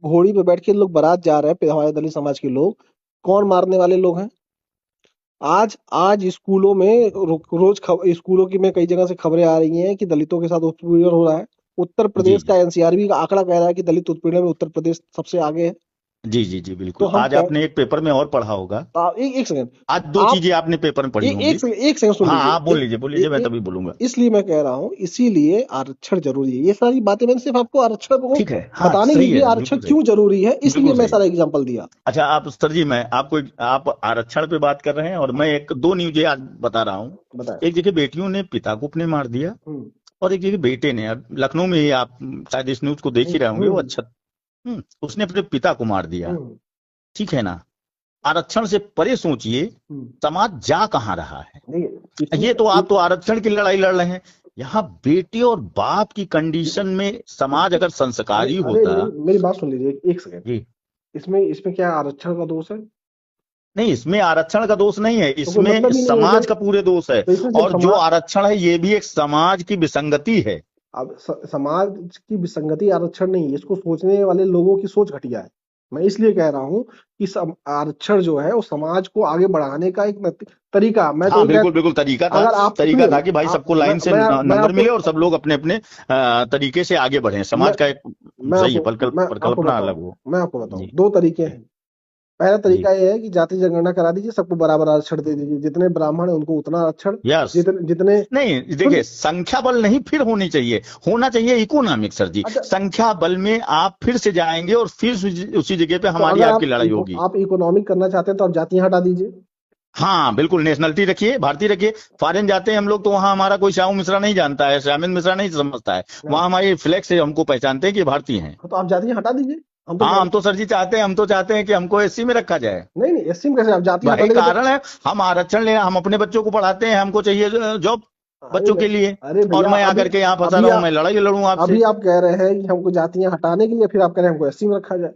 घोड़ी पे बैठ के लोग बारात जा रहे हैं, हमारे दलित समाज के लोग, कौन मारने वाले लोग हैं? आज आज स्कूलों में रोज स्कूलों की में कई जगह से खबरें आ रही हैं कि दलितों के साथ उत्पीड़न हो रहा है। उत्तर जी प्रदेश जी का एनसीआरबी का आंकड़ा कह रहा है कि दलित उत्पीड़न में उत्तर प्रदेश सबसे आगे है। जी जी जी तो बिल्कुल। हम आज कह आपने एक पेपर में और पढ़ा होगा। एक सेकंड। आज दो आप चीजें आपने पेपर में पढ़ी होंगी। एक सेकंड सुन हाँ लीजिए। आप बोल लीजिए मैं तभी बोलूंगा। इसलिए मैं कह रहा हूँ, इसीलिए आरक्षण जरूरी है। ये सारी बातें मैंने सिर्फ आपको आरक्षण को ठीक है, हाँ बताने के लिए सही कि है, आरक्षण बिल्कुल सही। क्यों जरूरी है, इसलिए बिल्कुल मैं सही। सारा एग्जांपल दिया। अच्छा आप सर जी, मैं आपको आप आरक्षण पे बात कर रहे हैं और मैं एक दो न्यूज़ें आज बता रहा हूँ। बताएं। एक जगह बेटियों ने पिता को अपने मार दिया, हम्म और एक जगह बेटे ने, अब लखनऊ में ही आप शायद इस न्यूज को देख ही हम्म रहे होंगे, वो हम्म अच्छा उसने अपने पिता को मार दिया। हम्म ठीक है ना। आरक्षण से परे सोचिए, हम्म। समाज जा कहाँ रहा है। देखिए इसमें ये तो आप तो आरक्षण की लड़ाई लड़ रहे हैं, यहाँ बेटे और बाप की कंडीशन में समाज अगर अरे संस्कारी अरे होता। मेरी बात सुन लीजिए एक सेकंड। जी। इसमें क्या आरक्षण का दोष है? नहीं, इसमें आरक्षण का दोष नहीं है, तो कोई इसमें मतलब ही नहीं है समाज जब। का पूरे दोष है। तो इसमें जब और जो समाज, आरक्षण है ये भी एक समाज की विसंगति है। अब समाज की विसंगति आरक्षण नहीं है, इसको सोचने वाले लोगों की सोच घटिया है। मैं इसलिए कह रहा हूँ कि आरक्षण जो है वो समाज को आगे बढ़ाने का एक तरीका। मैं तो हाँ ये बिल्कुल कह, बिल्कुल, अगर आप तरीका सुनिए, था कि भाई आप सबको लाइन से मैं नंबर आपको मिले और सब लोग अपने अपने तरीके से आगे बढ़े, मैं समाज का एक मैं सही है, आपको मैं आपको परिकल्पना बताऊं अलग हो। मैं आपको बताऊं जी दो तरीके जी हैं। पहला जी। तरीका ये है कि जाति जनगणना करा दीजिए, सबको बराबर आरक्षण दे दीजिए, जितने ब्राह्मण है उनको उतना आरक्षण, यस। जितने जितने नहीं देखिए, सुनिए। संख्या बल नहीं फिर होनी चाहिए, होना चाहिए इकोनॉमिक सर जी। अच्छा, संख्या बल में आप फिर से जाएंगे और फिर उसी जगह पे तो हमारी अगर आपकी लड़ाई होगी। आप इकोनॉमिक करना चाहते हैं तो आप जातियां हटा दीजिए। हाँ बिल्कुल, नेशनलिटी रखिए, भारतीय रखिए। फॉरेन जाते हैं हम लोग तो वहां हमारा कोई श्याम मिश्रा नहीं जानता है, श्यामिन मिश्रा नहीं समझता है, हाँ, वहां हमारे फ्लैग से हमको पहचानते हैं कि भारतीय हैं। तो आप जातियां हटा दीजिए। हम तो कह हाँ रहे हम तो सर जी चाहते हैं, हम तो चाहते हैं कि हमको एससी में रखा जाए। नहीं नहीं, एससी में कैसे आप जातियां हटा वही देंगे तो? कारण है, हम आरक्षण ले, हम अपने बच्चों को पढ़ाते हैं, हमको चाहिए जॉब अरे बच्चों के लिए। अरे और भैया, मैं अभी आकर के यहाँ फंसा अभी रहा हूँ, आप मैं लड़ाई लड़ूं अभी आपसे। आप कह रहे हैं कि हमको जातियां हटाने के लिए, फिर आप कह रहे हैं हमको एससी में रखा जाए।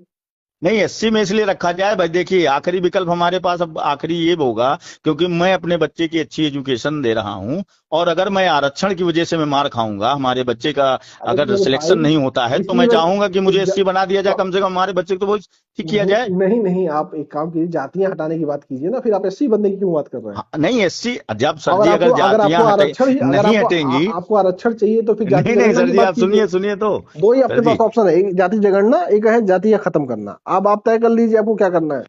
नहीं, एससी में इसलिए रखा जाए भाई, देखिए आखिरी विकल्प हमारे पास अब आखिरी ये होगा, क्योंकि मैं अपने बच्चे की अच्छी एजुकेशन दे रहा हूं, और अगर मैं आरक्षण की वजह से मैं मार खाऊंगा, हमारे बच्चे का अरे तो अगर मेरे सिलेक्शन भाई, नहीं होता है, तो इसलिए मैं मैं चाहूंगा कि तो, मुझे एससी बना दिया जाए, तो कम से कम हमारे बच्चे को तो वो ठीक किया नहीं जाए। नहीं नहीं, आप एक काम कीजिए, जातियां हटाने की बात कीजिए ना, फिर आप एससी बनने की क्यों बात कर रहे हैं? हाँ, नहीं एससी, जब सर जी अगर जातियां हटे नहीं हटेंगी। आपको आरक्षण चाहिए तो फिर जाति नहीं नहीं जनगणना सर की जी, बात आप कीजिए। सुनिए सुनिए तो। दो ही सर आपके जी पास ऑप्शन है, एक जाति जनगणना, एक है जातियां खत्म करना। अब आप तय कर लीजिए आपको क्या करना है।